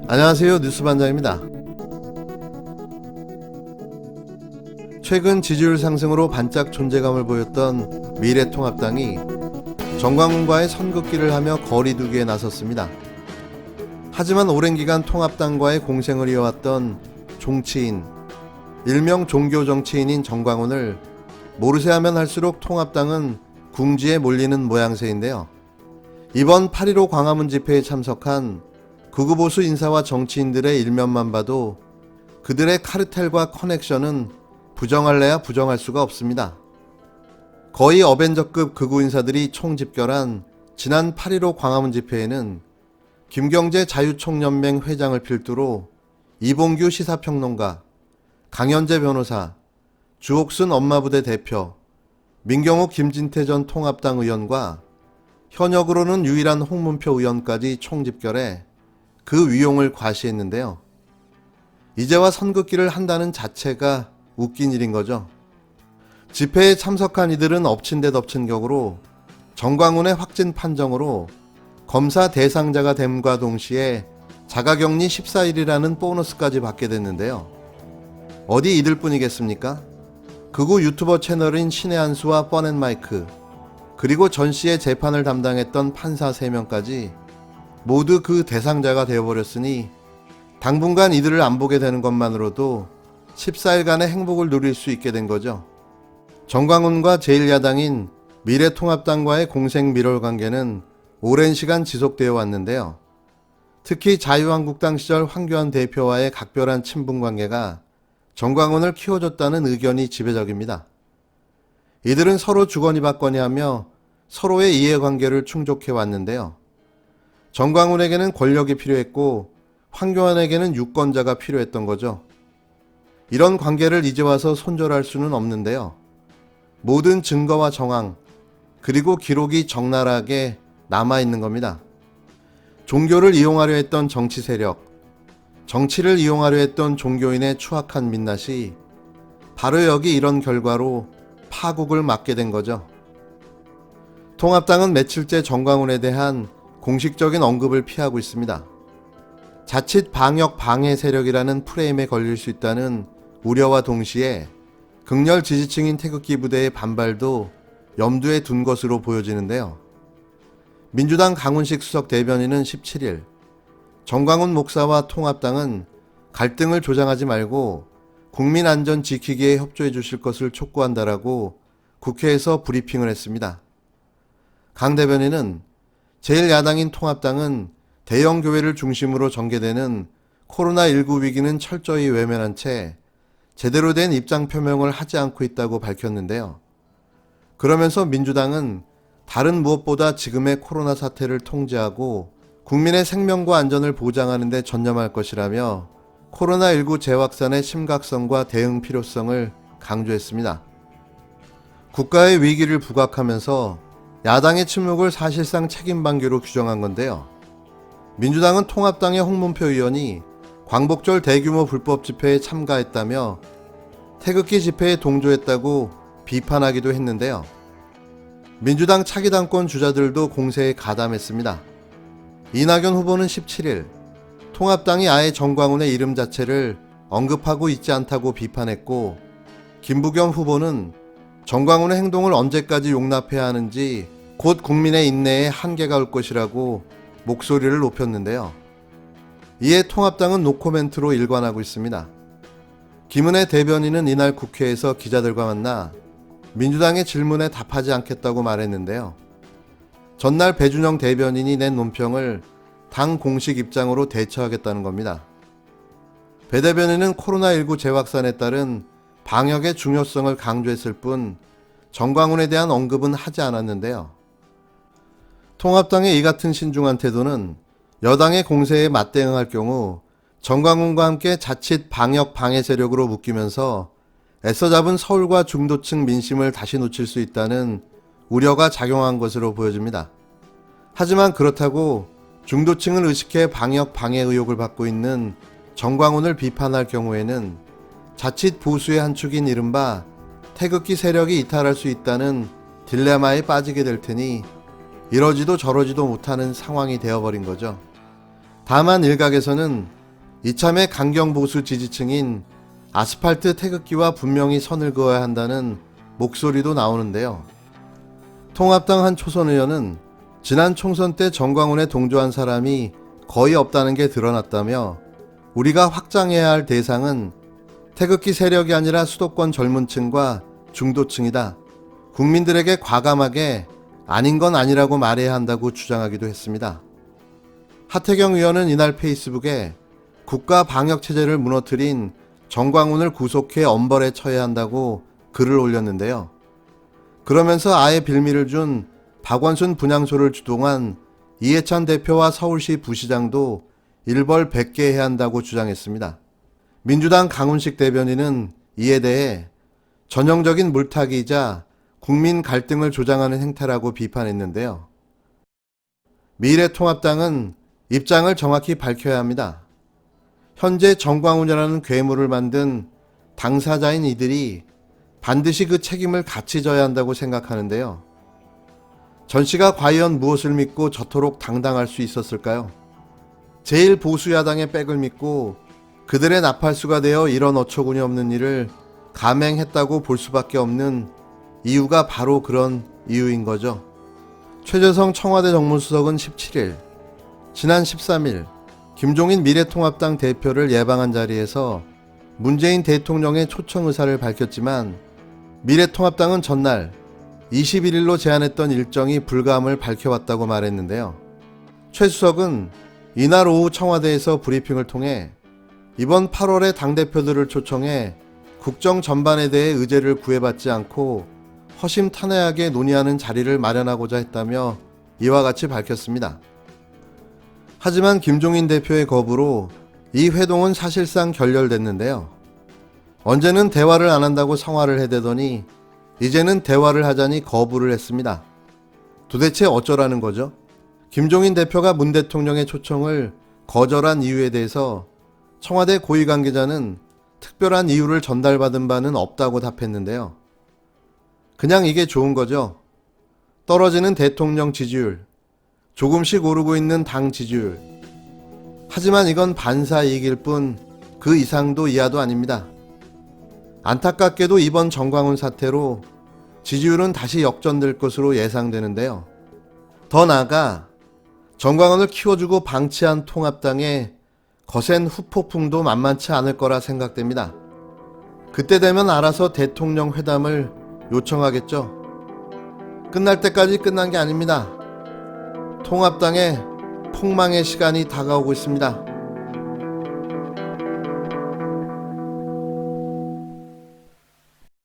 안녕하세요. 뉴스반장입니다. 최근 지지율 상승으로 반짝 존재감을 보였던 미래통합당이 정광훈과의 선긋기를 하며 거리두기에 나섰습니다. 하지만 오랜 기간 통합당과의 공생을 이어왔던 종치인, 일명 종교 정치인인 정광훈을 모르쇠하면 할수록 통합당은 궁지에 몰리는 모양새인데요. 이번 8.15 광화문 집회에 참석한 극우보수 인사와 정치인들의 일면만 봐도 그들의 카르텔과 커넥션은 부정할래야 부정할 수가 없습니다. 거의 어벤져급 극우 인사들이 총집결한 지난 8.15 광화문 집회에는 김경재 자유총연맹 회장을 필두로 이봉규 시사평론가, 강현재 변호사, 주옥순 엄마부대 대표, 민경욱 김진태 전 통합당 의원과 현역으로는 유일한 홍문표 의원까지 총집결해 그 위용을 과시했는데요. 이제와 선긋기를 한다는 자체가 웃긴 일인 거죠. 집회에 참석한 이들은 엎친 데 덮친 격으로 정광훈의 확진 판정으로 검사 대상자가 됨과 동시에 자가격리 14일이라는 보너스까지 받게 됐는데요. 어디 이들뿐이겠습니까? 극우 유튜버 채널인 신의 한수와 뻔앤마이크, 그리고 전 씨의 재판을 담당했던 판사 3명까지 모두 그 대상자가 되어버렸으니 당분간 이들을 안 보게 되는 것만으로도 14일간의 행복을 누릴 수 있게 된 거죠. 정광훈과 제1야당인 미래통합당과의 공생 밀월 관계는 오랜 시간 지속되어 왔는데요. 특히 자유한국당 시절 황교안 대표와의 각별한 친분 관계가 정광훈을 키워줬다는 의견이 지배적입니다. 이들은 서로 주거니 받거니 하며 서로의 이해관계를 충족해 왔는데요. 정광훈에게는 권력이 필요했고 황교안에게는 유권자가 필요했던 거죠. 이런 관계를 이제 와서 손절할 수는 없는데요. 모든 증거와 정황, 그리고 기록이 적나라하게 남아있는 겁니다. 종교를 이용하려 했던 정치 세력, 정치를 이용하려 했던 종교인의 추악한 민낯이 바로 여기 이런 결과로 파국을 맞게 된 거죠. 통합당은 며칠째 정광훈에 대한 공식적인 언급을 피하고 있습니다. 자칫 방역 방해 세력이라는 프레임에 걸릴 수 있다는 우려와 동시에 극렬 지지층인 태극기 부대의 반발도 염두에 둔 것으로 보여지는데요. 민주당 강훈식 수석 대변인은 17일 정광훈 목사와 통합당은 갈등을 조장하지 말고 국민 안전 지키기에 협조해 주실 것을 촉구한다라고 국회에서 브리핑을 했습니다. 강 대변인은 제1야당인 통합당은 대형 교회를 중심으로 전개되는 코로나19 위기는 철저히 외면한 채 제대로 된 입장 표명을 하지 않고 있다고 밝혔는데요. 그러면서 민주당은 다른 무엇보다 지금의 코로나 사태를 통제하고 국민의 생명과 안전을 보장하는 데 전념할 것이라며 코로나19 재확산의 심각성과 대응 필요성을 강조했습니다. 국가의 위기를 부각하면서 야당의 침묵을 사실상 책임방기로 규정한 건데요. 민주당은 통합당의 홍문표 의원이 광복절 대규모 불법 집회에 참가했다며 태극기 집회에 동조했다고 비판하기도 했는데요. 민주당 차기 당권 주자들도 공세에 가담했습니다. 이낙연 후보는 17일 통합당이 아예 정광훈의 이름 자체를 언급하고 있지 않다고 비판했고, 김부겸 후보는 정광훈의 행동을 언제까지 용납해야 하는지 곧 국민의 인내에 한계가 올 것이라고 목소리를 높였는데요. 이에 통합당은 노코멘트로 일관하고 있습니다. 김은혜 대변인은 이날 국회에서 기자들과 만나 민주당의 질문에 답하지 않겠다고 말했는데요. 전날 배준영 대변인이 낸 논평을 당 공식 입장으로 대처하겠다는 겁니다. 배 대변인은 코로나19 재확산에 따른 방역의 중요성을 강조했을 뿐 정광훈에 대한 언급은 하지 않았는데요. 통합당의 이 같은 신중한 태도는 여당의 공세에 맞대응할 경우 정광훈과 함께 자칫 방역 방해 세력으로 묶이면서 애써 잡은 서울과 중도층 민심을 다시 놓칠 수 있다는 우려가 작용한 것으로 보여집니다. 하지만 그렇다고 중도층을 의식해 방역 방해 의혹을 받고 있는 정광훈을 비판할 경우에는 자칫 보수의 한 축인 이른바 태극기 세력이 이탈할 수 있다는 딜레마에 빠지게 될 테니 이러지도 저러지도 못하는 상황이 되어버린 거죠. 다만 일각에서는 이참에 강경보수 지지층인 아스팔트 태극기와 분명히 선을 그어야 한다는 목소리도 나오는데요. 통합당 한 초선 의원은 지난 총선 때 정광훈에 동조한 사람이 거의 없다는 게 드러났다며 우리가 확장해야 할 대상은 태극기 세력이 아니라 수도권 젊은층과 중도층이다. 국민들에게 과감하게 아닌 건 아니라고 말해야 한다고 주장하기도 했습니다. 하태경 의원은 이날 페이스북에 국가 방역체제를 무너뜨린 정광훈을 구속해 엄벌에 처해야 한다고 글을 올렸는데요. 그러면서 아예 빌미를 준 박원순 분향소를 주동한 이해찬 대표와 서울시 부시장도 일벌 100개 해야 한다고 주장했습니다. 민주당 강훈식 대변인은 이에 대해 전형적인 물타기이자 국민 갈등을 조장하는 행태라고 비판했는데요. 미래통합당은 입장을 정확히 밝혀야 합니다. 현재 정광훈이라는 괴물을 만든 당사자인 이들이 반드시 그 책임을 같이 져야 한다고 생각하는데요. 전 씨가 과연 무엇을 믿고 저토록 당당할 수 있었을까요? 제일 보수 야당의 백을 믿고 그들의 나팔수가 되어 이런 어처구니 없는 일을 감행했다고 볼 수밖에 없는 이유가 바로 그런 이유인 거죠. 최재성 청와대 정무수석은 17일, 지난 13일 김종인 미래통합당 대표를 예방한 자리에서 문재인 대통령의 초청 의사를 밝혔지만 미래통합당은 전날 21일로 제안했던 일정이 불가함을 밝혀왔다고 말했는데요. 최 수석은 이날 오후 청와대에서 브리핑을 통해 이번 8월에 당대표들을 초청해 국정 전반에 대해 의제를 구해받지 않고 허심탄회하게 논의하는 자리를 마련하고자 했다며 이와 같이 밝혔습니다. 하지만 김종인 대표의 거부로 이 회동은 사실상 결렬됐는데요. 언제는 대화를 안 한다고 성화를 해대더니 이제는 대화를 하자니 거부를 했습니다. 도대체 어쩌라는 거죠? 김종인 대표가 문 대통령의 초청을 거절한 이유에 대해서 청와대 고위 관계자는 특별한 이유를 전달받은 바는 없다고 답했는데요. 그냥 이게 좋은 거죠. 떨어지는 대통령 지지율, 조금씩 오르고 있는 당 지지율. 하지만 이건 반사이익일 뿐 그 이상도 이하도 아닙니다. 안타깝게도 이번 정광훈 사태로 지지율은 다시 역전될 것으로 예상되는데요. 더 나아가 정광훈을 키워주고 방치한 통합당의 거센 후폭풍도 만만치 않을 거라 생각됩니다. 그때 되면 알아서 대통령 회담을 요청하겠죠. 끝날 때까지 끝난 게 아닙니다. 통합당의 폭망의 시간이 다가오고 있습니다.